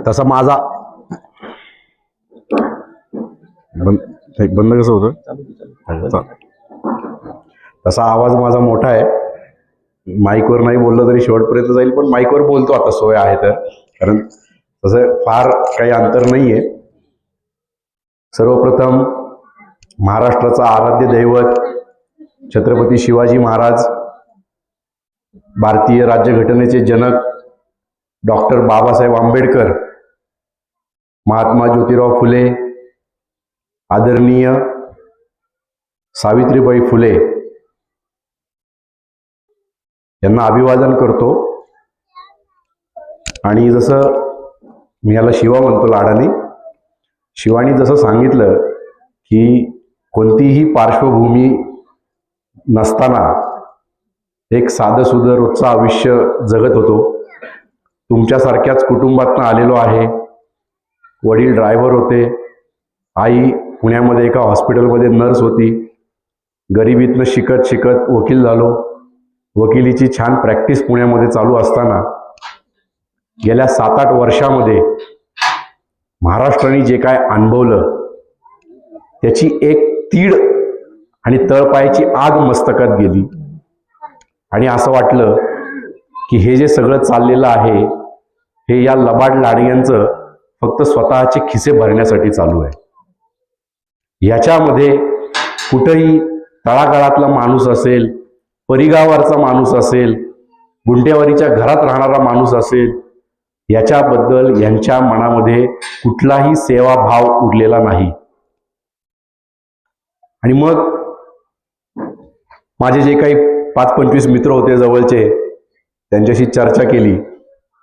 तसा माझा बंद कसं होतं, तसा आवाज माझा मोठा आहे. माईकवर नाही बोललं तरी शेवटपर्यंत जाईल, पण माईकवर बोलतो आता सोय आहे तर, कारण तसं फार काही अंतर नाहीये. सर्वप्रथम महाराष्ट्राचा आराध्य दैवत छत्रपती शिवाजी महाराज, भारतीय राज्यघटनेचे जनक डॉक्टर बाबासाहेब आंबेडकर, महात्मा ज्योतिराव फुले, आदरणीय सावित्रीबाई फुले यांना अभिवादन करतो. आणि जसं मी याला शिवा म्हणतो लाडाने, शिवानी जसं सांगितलं की कोणतीही पार्श्वभूमी नसताना एक साधं सुधं रोजचं आयुष्य जगत होतो. तुमच्यासारख्याच कुटुंबातनं आलेलो आहे. वडील ड्रायव्हर होते, आई पुण्यामध्ये एका हॉस्पिटलमध्ये नर्स होती. गरिबीतनं शिकत शिकत वकील झालो. वकिलीची छान प्रॅक्टिस पुण्यामध्ये चालू असताना गेल्या 7-8 वर्षामध्ये महाराष्ट्राने जे काय अनुभवलं त्याची एक तीड आणि तळपायाची आग मस्तकात गेली. आणि असं वाटलं की हे जे सगळं चाललेलं आहे हे या लबाड लाडग्यांचं फक्त स्वतःचे खिसे भरण्यासाठी चालू आहे. याच्यामध्ये कुठेही तळागाळातला माणूस असेल, परिगावावरचा माणूस असेल, गुंटेवारीच्या घरात राहणारा माणूस असेल, याच्याबद्दल यांच्या मनामध्ये कुठलाही सेवाभाव उरलेला नाही. आणि मग माझे जे काही 5-25 मित्र होते जवळचे, त्यांच्याशी चर्चा केली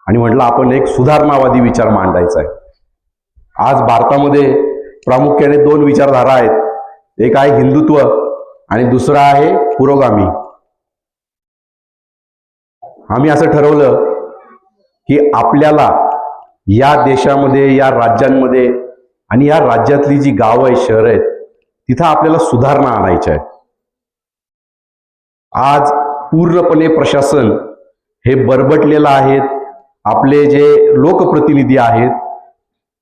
आणि म्हटलं आपण एक सुधारणावादी विचार मांडायचा आहे. आज भारतामध्ये प्रामुख्याने 2 विचारधारा आहेत. एक आहे हिंदुत्व आणि दुसरा आहे पुरोगामी. आम्ही असं ठरवलं की आपल्याला या देशामध्ये, या राज्यांमध्ये आणि या राज्यातली जी गावं आहेत, शहरं आहेत, तिथं आपल्याला सुधारणा आणायच्या आहेत. आज पूर्णपणे प्रशासन हे बरबटलेलं आहेत. आपले जे लोकप्रतिनिधी आहेत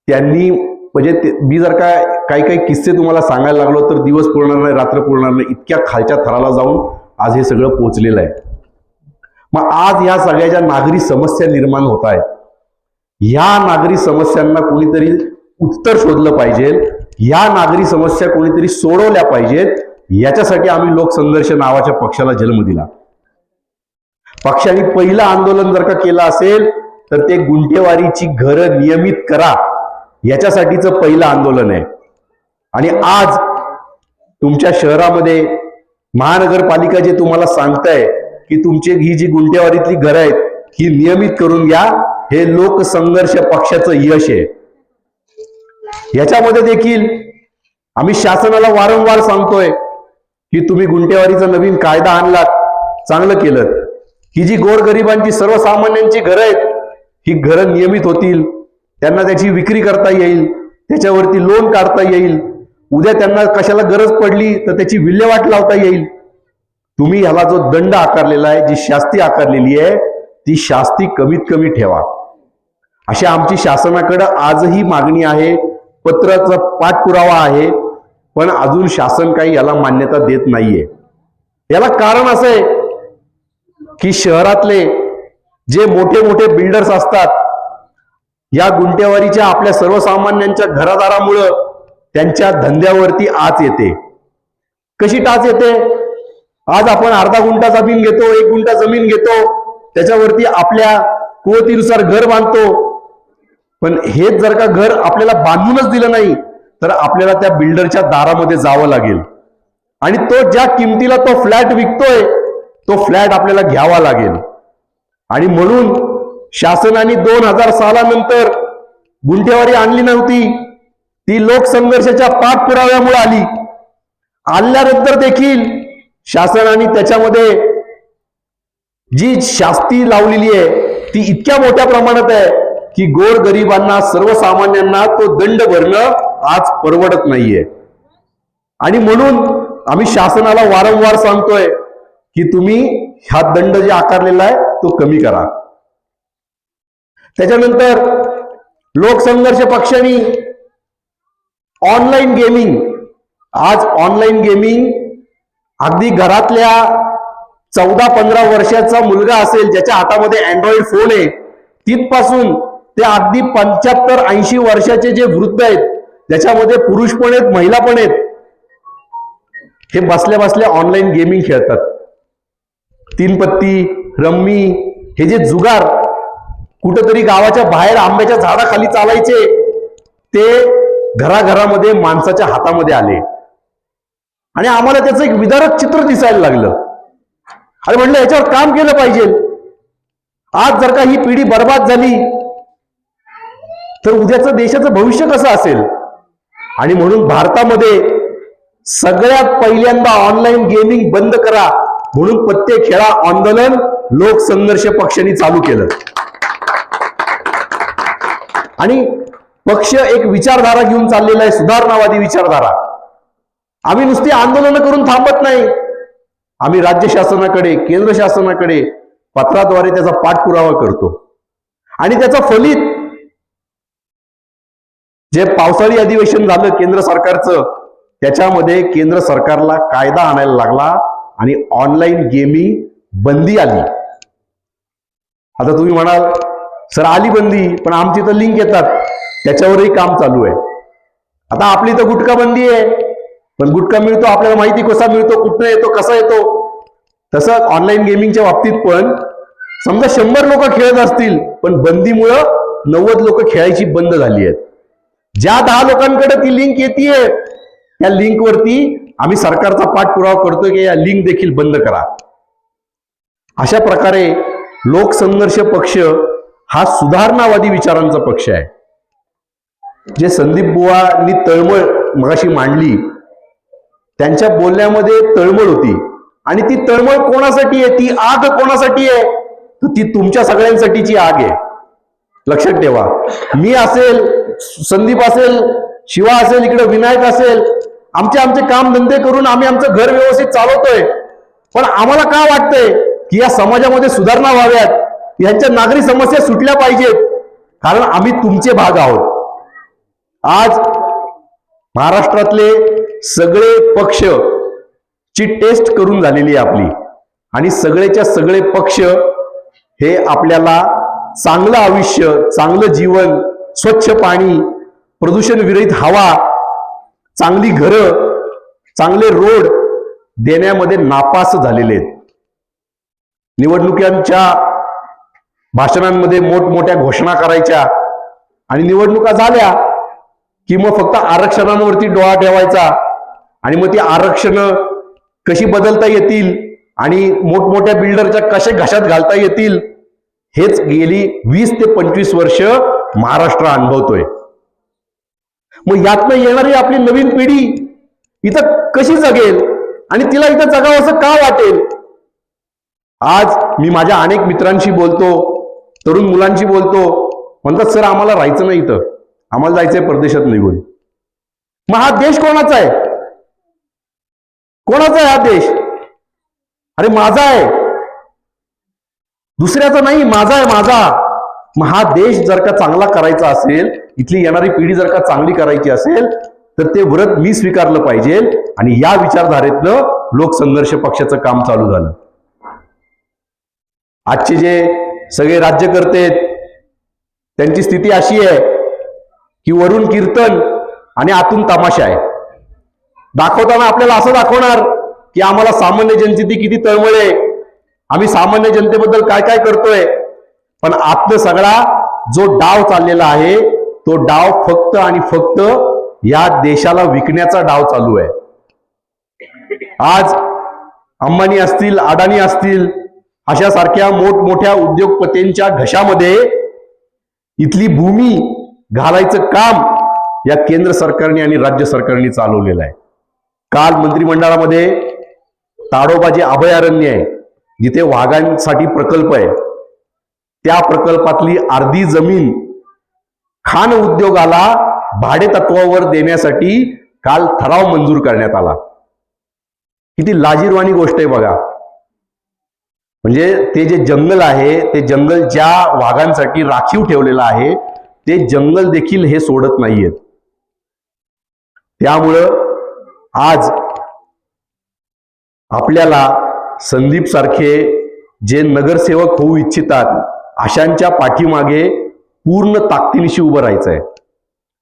त्यांनी म्हणजे मी जर का काही किस्से तुम्हाला सांगायला लागलो तर दिवस पुरणार नाही, रात्र पुरणार नाही, इतक्या खालच्या थराला जाऊन आज हे सगळं पोचलेलं आहे. मग आज या सगळ्या ज्या नागरी समस्या निर्माण होत आहेत, या नागरी समस्यांना कोणीतरी उत्तर शोधलं पाहिजे, या नागरी समस्या कोणीतरी सोडवल्या पाहिजेत. याच्यासाठी आम्ही लोकसंघर्ष नावाच्या पक्षाला जन्म दिला. पक्षाने पहिलं आंदोलन जर का केलं असेल तर ते गुंठेवारीची घरं नियमित करा याच्यासाठीचं पहिलं आंदोलन आहे. आणि आज तुमच्या शहरामध्ये महानगरपालिका जे तुम्हाला सांगताय की तुमची ही जी गुंठेवारीतली घरं आहेत ही नियमित करून घ्या, हे लोकसंघर्ष पक्षाचं यश आहे. याच्यामध्ये देखील आम्ही शासनाला वारंवार सांगतोय की तुम्ही गुंठेवारीचा नवीन कायदा आणलात, चांगलं केलं. ही जी गोरगरिबांची सर्वसामान्यांची घरं आहेत ही घरं नियमित होतील, त्यांना त्याची विक्री करता येईल, त्याच्यावरती लोन काढता येईल, उद्या त्यांना कशाला गरज पडली तर त्याची विल्हेवाट लावता येईल. तुम्ही ह्याला जो दंड आकारलेला आहे, जी शास्ती आकारलेली आहे, ती शास्ती कमीत कमी ठेवा, अशी आमची शासनाकडे आजही मागणी आहे. पत्राचा पाठपुरावा आहे, पण अजून शासन काही याला मान्यता देत नाहीये. याला कारण असं आहे की शहरातले जे मोठे मोठे बिल्डर्स असतात, या गुंठेवारीच्या आपल्या सर्वसामान्यांच्या घरादारामुळं त्यांच्या धंद्यावरती आच येते. कशी टाच येते? आज आपण अर्धा गुंठा जमीन घेतो, 1 गुंठा जमीन घेतो, त्याच्यावरती आपल्या कुवतीनुसार घर बांधतो. पण हेच जर का घर आपल्याला बांधूनच दिलं नाही तर आपल्याला त्या बिल्डरच्या दारामध्ये जावं लागेल आणि तो ज्या किमतीला तो फ्लॅट विकतोय तो फ्लॅट आपल्याला घ्यावा लागेल. आणि म्हणून शासनाने 2000 सालानंतर गुंठेवारी आणली नव्हती, ती लोकसंघर्षाच्या पाठपुराव्यामुळे आली. आल्यानंतर देखील शासनाने त्याच्यामध्ये जी शास्ती लावलेली आहे ती इतक्या मोठ्या प्रमाणात आहे की गोरगरिबांना, सर्वसामान्यांना तो दंड भरणं आज परवडत नाहीये. आणि म्हणून आम्ही शासनाला वारंवार सांगतोय की तुम्ही हा दंड जे आकारलेला आहे तो कमी करा. त्याच्यानंतर लोकसंघर्ष पक्षाने ऑनलाईन गेमिंग, आज ऑनलाईन गेमिंग अगदी घरातल्या 14-15 वर्षाचा मुलगा असेल ज्याच्या हातामध्ये अँड्रॉइड फोन आहे, तिथपासून ते अगदी 75-80 वर्षाचे जे वृद्ध आहेत, ज्याच्यामध्ये पुरुष पण आहेत महिला पण आहेत, हे बसल्या बसल्या ऑनलाईन गेमिंग खेळतात. तीन पत्ती, रम्मी, हे जे जुगार कुठेतरी गावाच्या बाहेर आंब्याच्या झाडाखाली चालायचे, ते घराघरामध्ये माणसाच्या हातामध्ये आले आणि आम्हाला त्याचं एक विदारक चित्र दिसायला लागलं. अरे म्हटलं याच्यावर काम केलं पाहिजे. आज जर का ही पिढी बर्बाद झाली तर उद्याचं देशाचं भविष्य कसं असेल? आणि म्हणून भारतामध्ये सगळ्यात पहिल्यांदा ऑनलाईन गेमिंग बंद करा म्हणून पत्ते खेळा आंदोलन लोकसंघर्ष पक्षाने चालू केलं. आणि पक्ष एक विचारधारा घेऊन चाललेला आहे, सुधारणावादी विचारधारा. आम्ही नुसती आंदोलन करून थांबत नाही. आम्ही राज्य शासनाकडे, केंद्र शासनाकडे पत्राद्वारे त्याचा पाठपुरावा करतो आणि त्याचा फलित जे पावसाळी अधिवेशन झालं केंद्र सरकारचं, त्याच्यामध्ये केंद्र सरकारला कायदा आणायला लागला आणि ऑनलाईन गेमिंग बंदी आली. आता तुम्ही म्हणाल सर आली बंदी, पण आमची तर लिंक येतात, त्याच्यावरही काम चालू आहे. आता आपली तर गुटखा बंदी आहे, पण गुटखा मिळतो आपल्याला माहिती कसा मिळतो, कुठं येतो, कसा येतो. तसं ऑनलाईन गेमिंगच्या बाबतीत पण समजा 100 लोक खेळत असतील, पण बंदीमुळं 90 लोक खेळायची बंद झाली आहेत. ज्या 10 लोकांकडे ती लिंक येते, त्या लिंक वरती आम्ही सरकारचा पाठपुरावा करतोय की या लिंक देखील बंद करा. अशा प्रकारे लोकसंघर्ष पक्ष हा सुधारणावादी विचारांचा पक्ष आहे. जे संदीप बुवांनी तळमळ मगाशी मांडली, त्यांच्या बोलण्यामध्ये तळमळ होती. आणि ती तळमळ कोणासाठी आहे, ती आग कोणासाठी आहे, तर ती तुमच्या सगळ्यांसाठीची आग आहे. लक्षात ठेवा. मी असेल, संदीप असेल, शिवा असेल, इकडे विनायक असेल, आमचे काम धंदे करून आम्ही आमचं घर व्यवस्थित चालवतोय. पण आम्हाला काय वाटतंय की या समाजामध्ये सुधारणा व्हाव्यात, यांच्या नागरी समस्या सुटल्या पाहिजेत, कारण आम्ही तुमचे भाग आहोत. आज महाराष्ट्रातले सगळे पक्ष ची टेस्ट करून झालेली आहे आपली, आणि सगळेच्या सगळे पक्ष हे आपल्याला चांगलं आयुष्य, चांगलं जीवन, स्वच्छ पाणी, प्रदूषण विरहित हवा, चांगली घरं, चांगले रोड देण्यामध्ये नापास झालेले आहेत. निवडणुकांच्या भाषणांमध्ये मोठमोठ्या घोषणा करायच्या आणि निवडणुका झाल्या की मग फक्त आरक्षणांवरती डोळा ठेवायचा आणि मग ती आरक्षण कशी बदलता येतील आणि मोठमोठ्या बिल्डरच्या कशा घशात घालता येतील, हेच गेली 20 ते 25 वर्ष महाराष्ट्र अनुभवतोय. मग यातनं येणारी आपली नवीन पिढी इथं कशी जगेल आणि तिला इथं जगावं असं का वाटेल? आज मी माझ्या अनेक मित्रांशी बोलतो, तरुण मुलांशी बोलतो, म्हणतात सर आम्हाला राहायचं नाही इथं, आम्हाला जायचंय परदेशात निघून. मग हा देश कोणाचा आहे? कोणाचा आहे हा देश? अरे माझा आहे, दुसऱ्याचा नाही, माझा आहे, माझा. मग हा देश जर का चांगला करायचा असेल, इथली येणारी पिढी जर का चांगली करायची असेल, तर ते व्रत मी स्वीकारलं पाहिजे. आणि या विचारधारेतलं लोकसंघर्ष पक्षाचं काम चालू झालं. आजचे जे सगळे राज्यकर्ते आहेत त्यांची स्थिती अशी आहे की वरून कीर्तन आणि आतून तमाशा आहे. दाखवताना आपल्याला असं दाखवणार की आम्हाला सामान्य जनतेची किती तळमळ आहे, आम्ही सामान्य जनतेबद्दल काय काय करतोय, पण आतलं सगळा जो डाव चाललेला आहे तो डाव फक्त आणि फक्त या देशाला विकण्याचा डाव चालू आहे. आज अंबानी असतील, अडाणी असतील, अशा सारख्या मोठमोठ्या उद्योगपतींच्या घशामध्ये इथली भूमी घालायचं काम या केंद्र सरकारने आणि राज्य सरकारने चालवलेलं आहे. काल मंत्रिमंडळामध्ये ताडोबाचे अभयारण्य आहे, जिथे वाघांसाठी प्रकल्प आहे, त्या प्रकल्पातली अर्धी जमीन खान उद्योगाला भाडे तत्वावर देण्यासाठी काल ठराव मंजूर करण्यात आला. किती लाजिरवाणी गोष्ट आहे बघा. म्हणजे ते जे जंगल आहे, ते जंगल ज्या वाघांसाठी राखीव ठेवलेलं आहे, ते जंगल देखील हे सोडत नाहीयेत. त्यामुळं आज आपल्याला संदीप सारखे जे नगरसेवक होऊ इच्छितात अशांच्या पाठीमागे पूर्ण ताकदीनिशी उभं राहायचं आहे.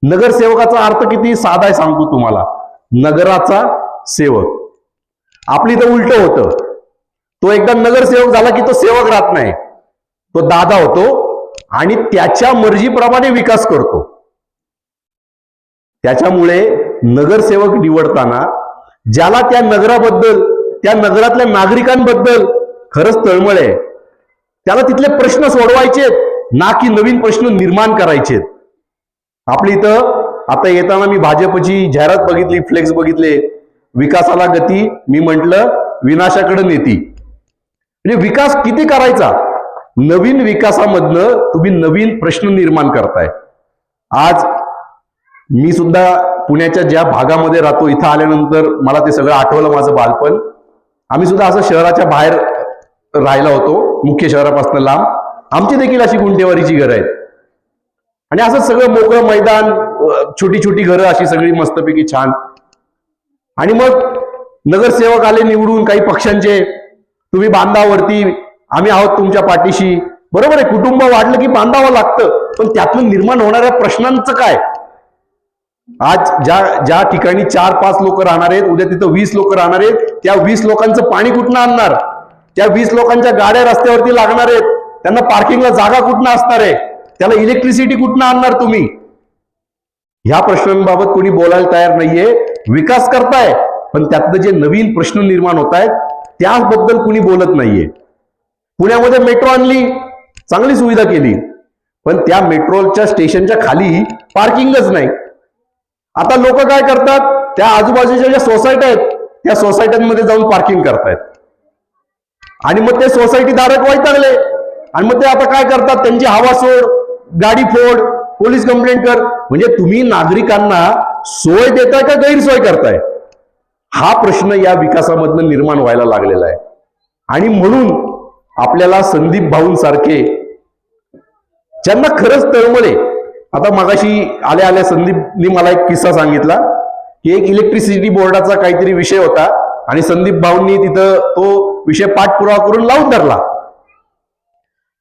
नगरसेवकाचा अर्थ किती साधा आहे सांगतो तुम्हाला. नगराचा सेवक. आपली तर उलट होतं. तो एकदा नगरसेवक झाला की तो सेवक राहत नाही, तो दादा होतो आणि त्याच्या मर्जीप्रमाणे विकास करतो. त्याच्यामुळे नगरसेवक निवडताना ज्याला त्या नगराबद्दल, त्या नगरातल्या नागरिकांबद्दल खरंच तळमळ आहे, त्याला तिथले प्रश्न सोडवायचेत, ना की नवीन प्रश्न निर्माण करायचेत. आपली इथं आता येताना मी भाजपची जाहिरात बघितली, फ्लेक्स बघितले, विकासाला गती, मी म्हटलं विनाशाकडे नेती. म्हणजे विकास किती करायचा? नवीन विकासामधनं तुम्ही नवीन प्रश्न निर्माण करताय. आज मी सुद्धा पुण्याच्या ज्या भागामध्ये राहतो, इथं आल्यानंतर मला ते सगळं आठवलं, माझं बालपण. आम्ही सुद्धा असं शहराच्या बाहेर राहिला होतो, मुख्य शहरापासून लांब. आमची देखील अशी गुंठेवारीची घरं आहेत आणि असं सगळं मोकळं मैदान, छोटी छोटी घरं अशी सगळी मस्तपैकी छान. आणि मग नगरसेवक आले निवडून काही पक्षांचे, तुम्ही बांधावरती, आम्ही आहोत तुमच्या पाठीशी. बरोबर आहे, कुटुंब वाढलं की बांधावं लागतं, पण त्यातून निर्माण होणाऱ्या प्रश्नांचं काय? आज ज्या ठिकाणी 4-5 लोक राहणार आहेत, उद्या तिथं 20 लोक राहणार आहेत. त्या 20 लोकांचं पाणी कुठनं आणणार? त्या 20 लोकांच्या गाड्या रस्त्यावरती लागणार आहेत, त्यांना पार्किंगला जागा कुठनं असणार आहे? त्याला इलेक्ट्रिसिटी कुठनं आणणार तुम्ही? ह्या प्रश्नांबाबत कोणी बोलायला तयार नाहीये. विकास करताय, पण त्यातनं जे नवीन प्रश्न निर्माण होत आहेत त्याबद्दल कुणी बोलत नाहीये. पुण्यामध्ये मेट्रो आणली, चांगली सुविधा केली, पण त्या मेट्रोच्या स्टेशनच्या खाली पार्किंगच नाही. आता लोक काय करतात, त्या आजूबाजूच्या ज्या सोसायट्या आहेत त्या सोसायट्यांमध्ये जाऊन पार्किंग करतायत आणि मग ते सोसायटी धारक वैतागले आणि मग ते आता काय करतात, त्यांची हवा सोड, गाडी फोड, पोलीस कंप्लेंट कर. म्हणजे तुम्ही नागरिकांना सोय देताय का गैरसोय करताय? हा प्रश्न या विकासामधनं निर्माण व्हायला लागलेला आहे. आणि म्हणून आपल्याला संदीप भाऊंसारखे ज्यांना खरंच तळमळे, आता मगाशी आल्या आल्या संदीपनी मला एक किस्सा सांगितला की एक इलेक्ट्रिसिटी बोर्डाचा काहीतरी विषय होता आणि संदीप भाऊंनी तिथं तो विषय पाठपुरावा करून लावून धरला.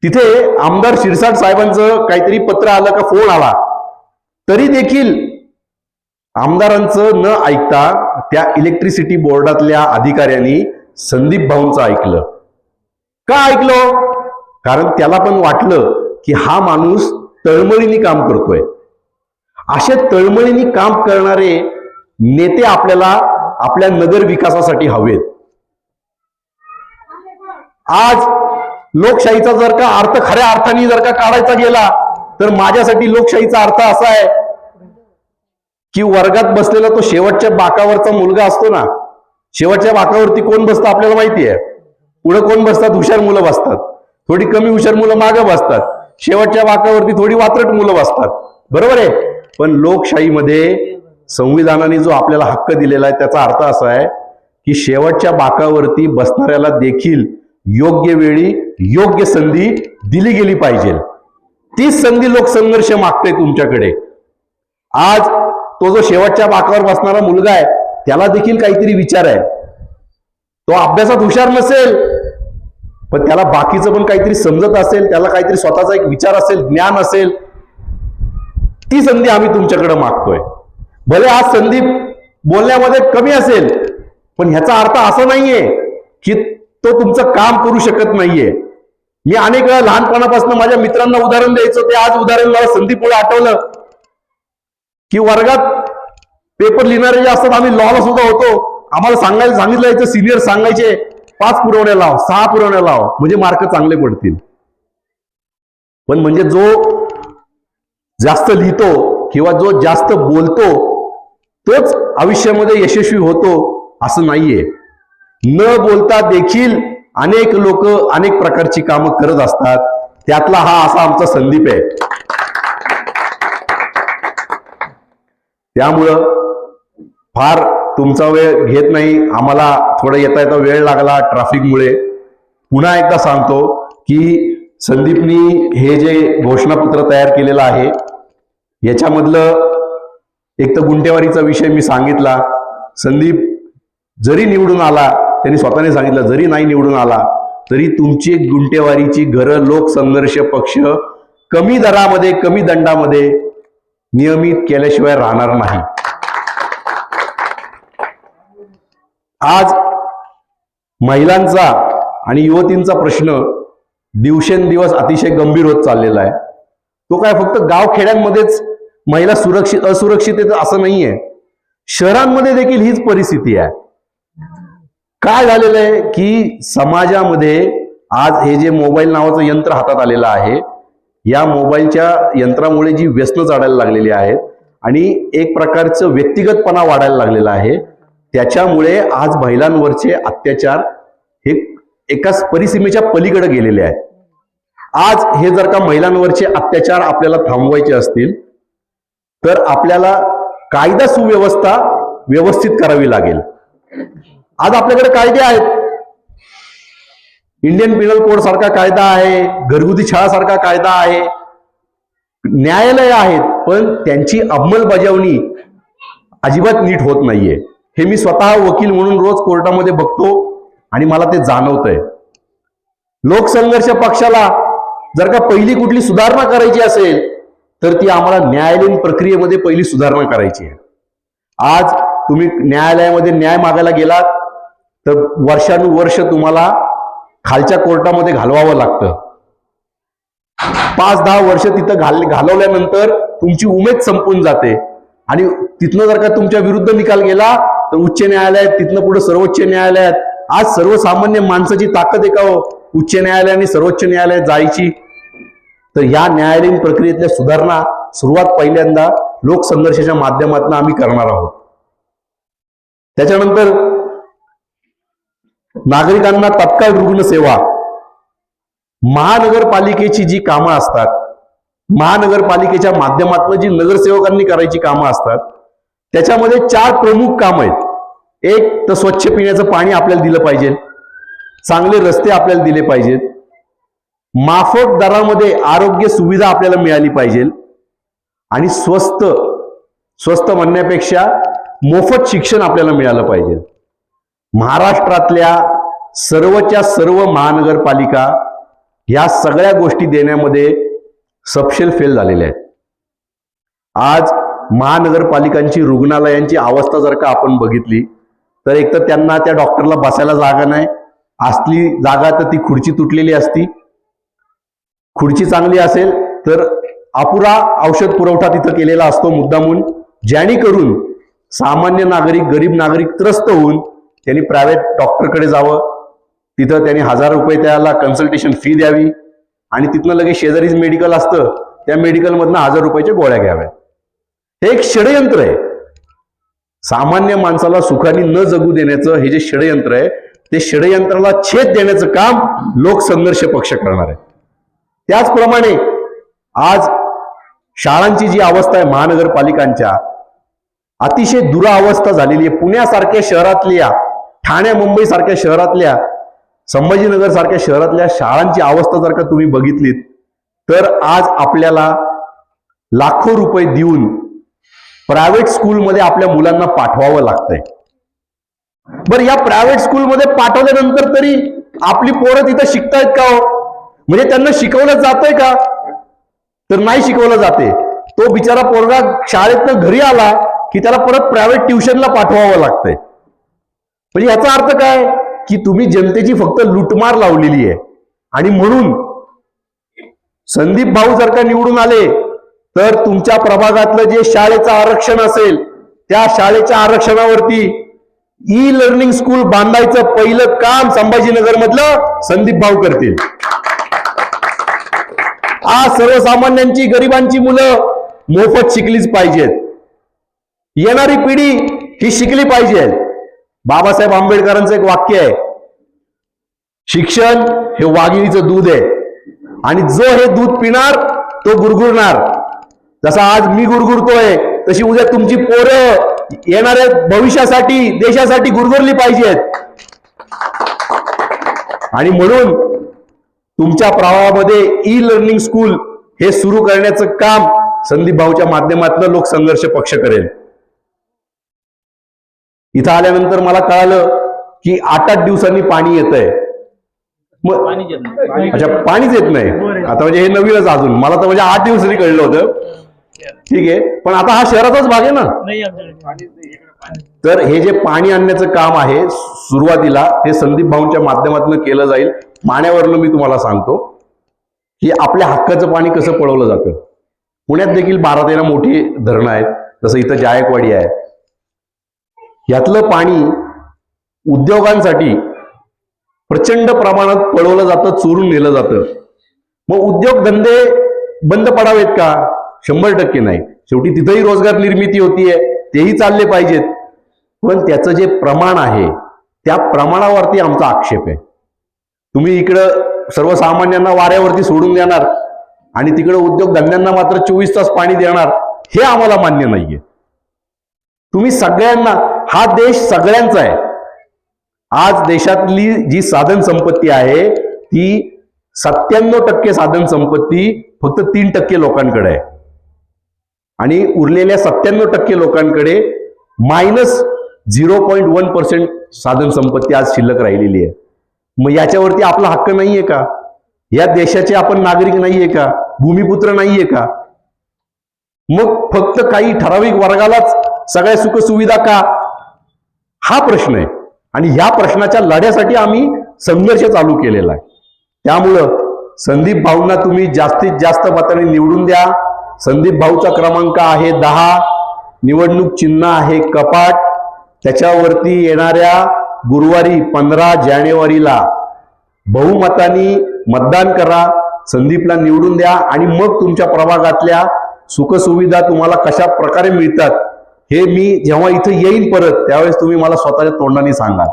तिथे आमदार शिरसाट साहेबांचं काहीतरी पत्र आलं का फोन आला, तरी देखील आमदारांचं न ऐकता त्या इलेक्ट्रिसिटी बोर्डातल्या अधिकाऱ्यांनी संदीप भाऊंचं ऐकलं. का ऐकलं? कारण त्याला पण वाटलं की हा माणूस तळमळीने काम करतोय. असे तळमळीने काम करणारे नेते आपल्याला आपल्या नगर विकासासाठी हवेत. आज लोकशाहीचा जर का अर्थ खऱ्या अर्थाने जर का काढायचा गेला तर माझ्यासाठी लोकशाहीचा अर्थ असा आहे की वर्गात बसलेला तो शेवटच्या बाकावरचा मुलगा असतो ना, शेवटच्या बाकावरती कोण बसतं आपल्याला माहिती आहे. पुढे कोण बसतात? हुशार मुलं बसतात, थोडी कमी हुशार मुलं मागे बसतात, शेवटच्या बाकावरती थोडी वात्रट मुलं बसतात. बरोबर आहे. पण लोकशाहीमध्ये संविधानाने जो आपल्याला हक्क दिलेला आहे त्याचा अर्थ असा आहे की शेवटच्या बाकावरती बसणाऱ्याला देखील योग्य वेळी योग्य संधी दिली गेली पाहिजे. तीच संधी लोकसंघर्ष मागते तुमच्याकडे. आज तो जो शेवटच्या बाकावर बसणारा मुलगा आहे त्याला देखील काहीतरी विचार आहे. तो अभ्यासात हुशार नसेल पण त्याला बाकीचं पण काहीतरी समजत असेल, त्याला काहीतरी स्वतःचा एक विचार असेल, ज्ञान असेल. ती संधी आम्ही तुमच्याकडे मागतोय. भले आज संधी बोलण्यामध्ये कमी असेल पण ह्याचा अर्थ असा नाहीये की तो तुमचं काम करू शकत नाहीये. मी अनेक वेळा लहानपणापासून माझ्या मित्रांना उदाहरण द्यायचो, ते आज उदाहरण मला संदीपमुळे आठवलं की वर्गात पेपर लिहिणारे जे असतात, आम्ही लॉला सुद्धा होतो, आम्हाला सांगितलं जायचं, सिनियर सांगायचे 5 पुरवण्या लाव, 6 पुरवण्या लाव, म्हणजे मार्क चांगले पडतील. पण म्हणजे जो जास्त लिहितो किंवा जो जास्त बोलतो तोच आयुष्यामध्ये यशस्वी होतो असं नाहीये. न बोलता देखील अनेक लोक अनेक प्रकारची कामं करत असतात. त्यातला हा असा आमचा संदीप आहे. त्यामुळं फार तुमचा वेळ घेत नाही, आम्हाला थोडं येता येता वेळ लागला ट्रॅफिकमुळे. पुन्हा एकदा सांगतो की संदीपनी हे जे घोषणापत्र तयार केलेलं आहे याच्यामधलं एक तर गुंठेवारीचा विषय मी सांगितला. संदीप जरी निवडून आला, त्यांनी स्वतःने सांगितलं, जरी नाही निवडून आला तरी तुमची गुंठेवारीची घरं लोकसंघर्ष पक्ष कमी दरामध्ये, कमी दंडामध्ये नियमित केल्याशिवाय राहणार नाही. आज महिलांचा आणि युवतींचा प्रश्न दिवसेंदिवस अतिशय गंभीर होत चाललेला आहे. तो काय फक्त गावखेड्यांमध्येच महिला सुरक्षित असुरक्षित आहेत असं नाहीये, शहरांमध्ये देखील हीच परिस्थिती आहे. काय झालेलं आहे की समाजामध्ये आज हे जे मोबाईल नावाचं यंत्र हातात आलेलं आहे, या मोबाईलच्या यंत्रामुळे जी व्यसनं चाडायला लागलेली आहेत आणि एक प्रकारचं व्यक्तिगतपणा वाढायला लागलेला आहे, त्याच्यामुळे आज महिलांवरचे अत्याचार हे एकाच परिसीमेच्या पलीकडे गेलेले आहेत. आज हे जर का महिलांवरचे अत्याचार आपल्याला थांबवायचे असतील तर आपल्याला कायदा सुव्यवस्था व्यवस्थित करावी लागेल. आज आपल्याकडे कायदे आहेत, इंडियन पिनल कोड सारखा कायदा आहे, घरगुती छळा सारखा कायदा आहे, न्यायालय आहेत, पण त्यांची अंमलबजावणी अजिबात नीट होत नाहीये. हे मी स्वतः वकील म्हणून रोज कोर्टामध्ये बघतो आणि मला ते जाणवतंय. लोकसंघर्ष पक्षाला जर का पहिली कुठली सुधारणा करायची असेल तर ती आम्हाला न्यायालयीन प्रक्रियेमध्ये पहिली सुधारणा करायची आहे. आज तुम्ही न्यायालयामध्ये न्याय मागायला गेलात तर वर्षानुवर्ष तुम्हाला खालच्या कोर्टामध्ये घालवावं लागतं. 5-10 वर्ष तिथं घालवल्यानंतर तुमची उमेद संपून जाते आणि तिथनं जर का तुमच्या विरुद्ध निकाल गेला तर उच्च न्यायालयात, तिथनं पुढे सर्वोच्च न्यायालयात. आज सर्वसामान्य माणसाची ताकद आहे का हो उच्च न्यायालय आणि सर्वोच्च न्यायालयात जायची? तर या न्यायालयीन प्रक्रियेतल्या सुधारणा सुरुवात पहिल्यांदा लोकसंघर्षाच्या माध्यमातून आम्ही करणार आहोत. त्याच्यानंतर नागरिकांना तत्काळ रुग्णसेवा, महानगरपालिकेची जी कामं असतात, महानगरपालिकेच्या माध्यमातून जी नगरसेवकांनी करायची कामं असतात, त्याच्यामध्ये 4 प्रमुख कामं आहेत. एक तर स्वच्छ पिण्याचं पाणी आपल्याला दिलं पाहिजे, चांगले रस्ते आपल्याला दिले पाहिजेत, माफक दरामध्ये आरोग्य सुविधा आपल्याला मिळाली पाहिजे आणि स्वस्त म्हणण्यापेक्षा मोफत शिक्षण आपल्याला मिळालं पाहिजे. महाराष्ट्रातल्या सर्वच्या सर्व महानगरपालिका या सगळ्या गोष्टी देण्यामध्ये सपशेल फेल झालेल्या आहेत. आज महानगरपालिकांची रुग्णालयांची अवस्था जर का आपण बघितली तर एक तर त्यांना त्या डॉक्टरला बसायला जागा नाही, असली जागा तर ती खुर्ची तुटलेली असती. खुर्ची चांगली असेल तर अपुरा औषध पुरवठा तिथं केलेला असतो मुद्दामून, जेणेकरून सामान्य नागरिक, गरीब नागरिक त्रस्त होऊन त्यांनी प्रायव्हेट डॉक्टरकडे जावं, तिथं त्यांनी 1000 रुपये त्याला कन्सल्टेशन फी द्यावी आणि तिथनं लगेच शेजारीच मेडिकल असतं, त्या मेडिकलमधनं 1000 रुपयाच्या गोळ्या घ्याव्या. हे एक षडयंत्र आहे. सामान्य माणसाला सुखाने न जगू देण्याचं हे जे षडयंत्र आहे, ते षडयंत्राला छेद देण्याचं काम लोकसंघर्ष पक्ष करणार आहे. त्याचप्रमाणे आज शाळांची जी अवस्था आहे महानगरपालिकांच्या, अतिशय दुरावस्था झालेली आहे. पुण्यासारख्या शहरातल्या, ठाणे मुंबई सारख्या शहरातल्या, संभाजीनगर सारख्या शहरातल्या शाळांची अवस्था जर का तुम्ही बघितलीत तर आज आपल्याला लाखो रुपये देऊन प्रायव्हेट स्कूलमध्ये आपल्या मुलांना पाठवावं लागतंय. बरं, या प्रायव्हेट स्कूलमध्ये पाठवल्यानंतर तरी आपली पोरं तिथं शिकतायत का हो? म्हणजे त्यांना शिकवलं जातंय का? तर नाही शिकवलं जाते. तो बिचारा पोरगा शाळेतनं घरी आला की त्याला परत प्रायव्हेट ट्युशनला पाठवावं लागतंय. म्हणजे याचा अर्थ काय की तुम्ही जनतेची फक्त लुटमार लावलेली आहे. आणि म्हणून संदीप भाऊ जर का निवडून आले तर तुमच्या प्रभागातलं जे शाळेचं आरक्षण असेल त्या शाळेच्या आरक्षणावरती ई लर्निंग स्कूल बांधायचं पहिलं काम संभाजीनगर मधलं संदीप भाऊ करतील. आज सर्वसामान्यांची, गरिबांची मुलं मोफत शिकलीच पाहिजेत. येणारी पिढी ही शिकली पाहिजे. बाबासाहेब आंबेडकरांचं एक वाक्य आहे, शिक्षण हे वाघिणीचं दूध आहे आणि जो हे दूध पिणार तो गुरगुरणार. जसा आज मी गुरगुरतोय तशी उद्या तुमची पोरं येणाऱ्या भविष्यासाठी, देशासाठी गुरगुरली पाहिजेत. आणि म्हणून तुमच्या प्रभावामध्ये ई लर्निंग स्कूल हे सुरू करण्याचं काम संदीप भाऊच्या माध्यमातून लोकसंघर्ष पक्ष करेल. इथं आल्यानंतर मला कळालं की 8-8 दिवसांनी पाणी येतंय. मग अच्छा, पाणीच येत नाही आता, म्हणजे हे नवीनच अजून. मला तर म्हणजे 8 दिवसांनी कळलं होतं. ठीक आहे, पण आता हा शहराचाच भाग आहे ना. तर हे जे पाणी आणण्याचं काम आहे सुरुवातीला ते संदीप भाऊंच्या माध्यमातून केलं जाईल. पाण्यावरनं मी तुम्हाला सांगतो की आपल्या हक्काचं पाणी कसं पळवलं जातं. पुण्यात देखील 12-13 मोठी धरणं आहेत, जसं इथं जायकवाडी आहे. यातलं पाणी उद्योगांसाठी प्रचंड प्रमाणात पळवलं जातं, चोरून नेलं जातं. मग उद्योगधंदे बंद पडावेत का? 100% नाही. शेवटी तिथंही रोजगार निर्मिती होतीये, तेही चालले पाहिजेत. पण त्याचं जे प्रमाण आहे त्या प्रमाणावरती आमचा आक्षेप आहे. तुम्ही इकडं सर्वसामान्यांना वाऱ्यावरती सोडून देणार आणि तिकडं उद्योगधंद्यांना मात्र 24 तास पाणी देणार, हे आम्हाला मान्य नाहीये. तुम्ही सगळ्यांना, हा देश सगळ्यांचा आहे. आज देशातली जी साधन संपत्ती आहे ती 97% साधन संपत्ती फक्त 3% लोकांकडे आहे आणि उरलेल्या 97% लोकांकडे -0.1% साधन संपत्ती आज शिल्लक राहिलेली आहे. मग याच्यावरती आपला हक्क नाहीये का? या देशाचे आपण नागरिक नाहीये का? भूमिपुत्र नाहीये का? मग फक्त काही ठराविक वर्गालाच सगळ्या सुखसुविधा का? हा प्रश्न आहे आणि ह्या प्रश्नाच्या लढ्यासाठी आम्ही संघर्ष चालू केलेला आहे. त्यामुळं संदीप भाऊंना तुम्ही जास्तीत जास्त मताने निवडून द्या. संदीप भाऊचा क्रमांक आहे 10. निवडणूक चिन्ह आहे कपाट. त्याच्यावरती येणाऱ्या गुरुवारी 15 जानेवारीला बहुमतानी मतदान करा, संदीपला निवडून द्या आणि मग तुमच्या प्रभागातल्या सुखसुविधा तुम्हाला कशा प्रकारे मिळतात हे मी जेव्हा इथं येईन परत त्यावेळेस तुम्ही मला स्वतःच्या तोंडाने सांगा.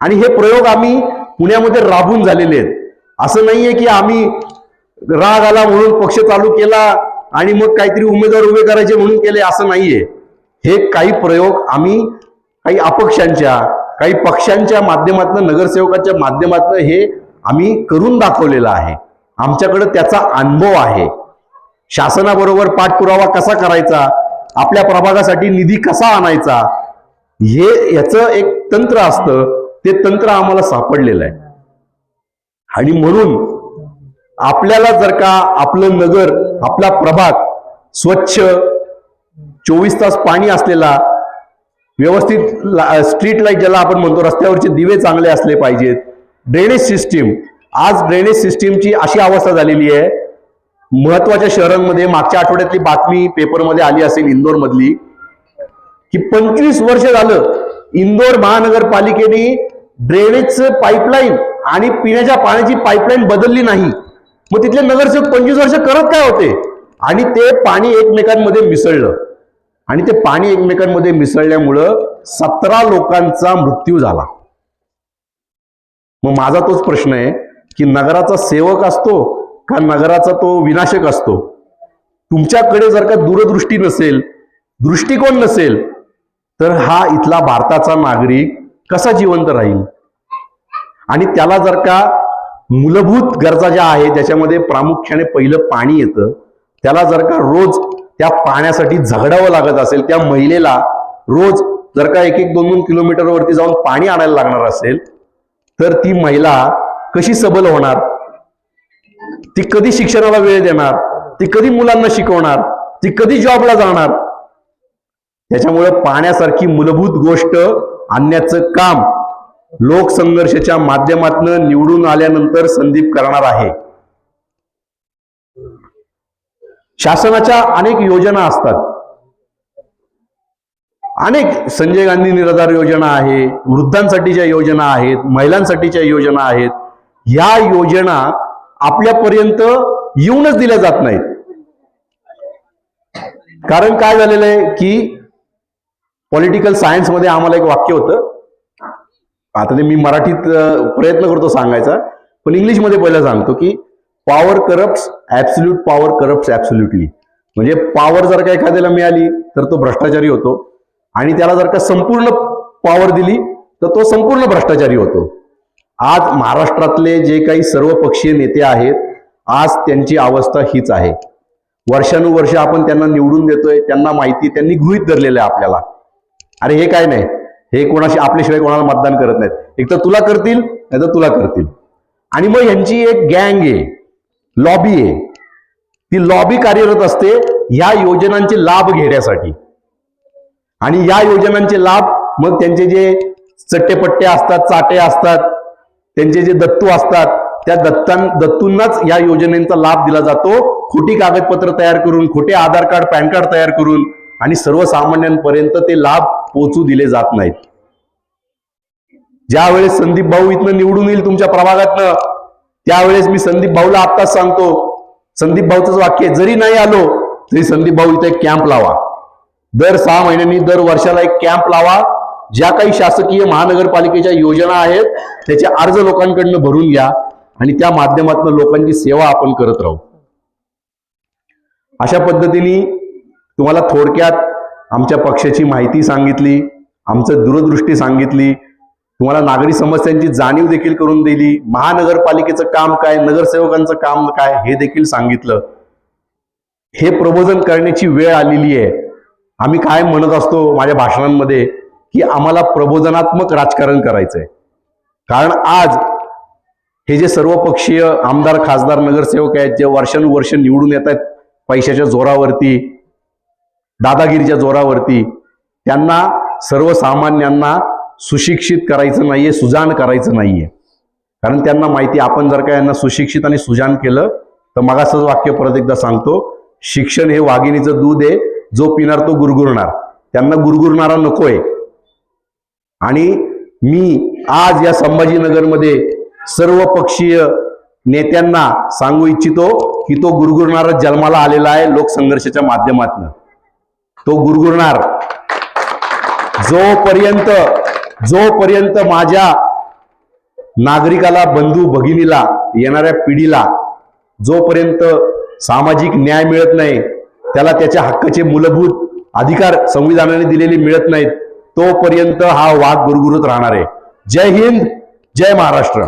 आणि हे प्रयोग आम्ही पुण्यामध्ये राबून झालेले आहेत. असं नाहीये की आम्ही राग आला म्हणून पक्ष चालू केला आणि मग काहीतरी उमेदवार उभे करायचे म्हणून केले, असं नाहीये. हे काही प्रयोग आम्ही काही अपक्षांच्या, काही पक्षांच्या माध्यमातून, नगरसेवकाच्या माध्यमातून हे आम्ही करून दाखवलेलं आहे. आमच्याकडे त्याचा अनुभव आहे. शासनाबरोबर पाठपुरावा कसा करायचा, आपल्या प्रभागासाठी निधी कसा आणायचा, हे याचं एक तंत्र असतं. ते तंत्र आम्हाला सापडलेलं आहे आणि म्हणून आपल्याला जर का आपलं नगर, आपला प्रभाग स्वच्छ, 24 तास पाणी असलेला, व्यवस्थित स्ट्रीट लाईट ज्याला आपण म्हणतो, रस्त्यावरचे दिवे चांगले असले पाहिजेत. ड्रेनेज सिस्टीम, आज ड्रेनेज सिस्टीमची अशी अवस्था झालेली आहे, महत्वाच्या शहरांमध्ये मागच्या आठवड्यातली बातमी पेपरमध्ये आली असेल इंदोर मधली, की 25 वर्ष झालं इंदोर महानगरपालिकेने ड्रेनेजचं पाईपलाईन आणि पिण्याच्या पाण्याची पाईपलाईन बदलली नाही. मग तिथले नगरसेवक 25 वर्ष करत काय होते? आणि ते पाणी एकमेकांमध्ये मिसळलं आणि ते पाणी एकमेकांमध्ये मिसळल्यामुळं 17 लोकांचा मृत्यू झाला. मग माझा तोच प्रश्न आहे की नगराचा सेवक असतो का नगराचा तो विनाशक असतो? तुमच्याकडे जर का दूरदृष्टी नसेल, दृष्टिकोन नसेल, तर हा इथला भारताचा नागरिक कसा जिवंत राहील? आणि त्याला जर का मूलभूत गरजा ज्या आहेत ज्याच्यामध्ये प्रामुख्याने पहिलं पाणी येतं, त्याला जर का रोज त्या पाण्यासाठी झगडावं लागत असेल, त्या महिलेला रोज जर का 1-2 किलोमीटरवरती जाऊन पाणी आणायला लागणार असेल, तर ती महिला कशी सबल होणार? ती कधी शिक्षणाला वेळ देणार? ती कधी मुलांना शिकवणार? ती कधी जॉबला जाणार? त्याच्यामुळे पाण्यासारखी मूलभूत गोष्ट आणण्याचं काम लोकसंघर्षाच्या माध्यमातून निवडून आल्यानंतर संदीप करणार आहे. शासनाच्या अनेक योजना असतात, अनेक संजय गांधी निराधार योजना आहे, वृद्धांसाठीच्या योजना आहेत, महिलांसाठीच्या योजना आहेत. या योजना आपल्यापर्यंत येऊनच दिल्या जात नाहीत. कारण काय झालेलं आहे की पॉलिटिकल सायन्स मध्ये आम्हाला एक वाक्य होतं, आता ते मी मराठीत प्रयत्न करतो सांगायचा, पण इंग्लिशमध्ये पहिलं सांगतो की power corrupts, absolute power corrupts absolutely. म्हणजे पॉवर जर का एखाद्याला मिळाली तर तो भ्रष्टाचारी होतो आणि त्याला जर का संपूर्ण पॉवर दिली तर तो संपूर्ण भ्रष्टाचारी होतो. आज महाराष्ट्रातले जे काही सर्व पक्षीय नेते आहेत, आज त्यांची अवस्था हीच आहे. वर्षानुवर्ष आपण त्यांना निवडून देतोय, त्यांना माहिती, त्यांनी गृहीत धरलेलं आहे आपल्याला. अरे हे काय नाही, हे कोणाशी आपल्याशिवाय कोणाला मतदान करत नाहीत, एक तर तुला करतील नाही तर तुला करतील. आणि मग यांची एक गँग आहे, लॉबी आहे. ती लॉबी कार्यरत असते ह्या योजनांचे लाभ घेण्यासाठी. आणि या योजनांचे लाभ मग त्यांचे जे चट्टेपट्टे असतात, चाटे असतात, त्यांचे जे दत्तू असतात, त्या दत्तूंनाच या योजनेचा लाभ दिला जातो. खोटी कागदपत्र तयार करून, खोटे आधार कार्ड, पॅन कार्ड तयार करून, आणि सर्वसामान्यांपर्यंत ते लाभ पोहोचू दिले जात नाहीत. ज्या वेळेस संदीप भाऊ इथनं निवडून येईल तुमच्या प्रभागातनं, त्यावेळेस मी संदीप भाऊला आत्ताच सांगतो, संदीप भाऊचंच वाक्य, जरी नाही आलो तरी संदीप भाऊ इथे एक कॅम्प लावा. दर 6 महिन्यांनी, दर वर्षाला एक कॅम्प लावा. ज्या काही शासकीय महानगरपालिकेच्या योजना आहेत त्याचे अर्ज लोकांकडनं भरून घ्या आणि त्या माध्यमातून लोकांची सेवा आपण करत राहू. अशा पद्धतीने तुम्हाला थोडक्यात आमच्या पक्षाची माहिती सांगितली, आमचं दूरदृष्टी सांगितली, तुम्हाला नागरी समस्यांची जाणीव देखील करून दिली, महानगरपालिकेचं काम काय, नगरसेवकांचं काम काय हे देखील सांगितलं. हे प्रबोधन करण्याची वेळ आलेली आहे. आम्ही काय म्हणत असतो माझ्या भाषणांमध्ये की आम्हाला प्रबोधनात्मक राजकारण करायचंय. कारण आज हे जे सर्वपक्षीय आमदार, खासदार, नगरसेवक आहेत, जे वर्षानुवर्ष निवडून येत आहेत पैशाच्या जोरावरती, दादागिरीच्या जोरावरती, त्यांना, सर्वसामान्यांना सुशिक्षित करायचं नाहीये, सुजाण करायचं नाहीये. कारण त्यांना माहिती, आपण जर का यांना सुशिक्षित आणि सुजाण केलं तर मगाचंच वाक्य परत एकदा सांगतो, शिक्षण हे वाघिणीचं दूध आहे, जो पिणार तो गुरगुरणार. त्यांना गुरगुरणारा नकोय. आणि मी आज या संभाजीनगरमध्ये सर्व पक्षीय नेत्यांना सांगू इच्छितो की तो गुरगुरणारा जन्माला आलेला आहे लोकसंघर्षाच्या माध्यमातून. तो गुरगुरणार. जोपर्यंत माझ्या नागरिकाला, बंधू भगिनीला, येणाऱ्या पिढीला जोपर्यंत सामाजिक न्याय मिळत नाही, त्याला त्याच्या हक्काचे मूलभूत अधिकार संविधानाने दिलेले मिळत नाहीत, तोपर्यंत हा वाघ गुरगुरत राहणार आहे. जय हिंद, जय महाराष्ट्र.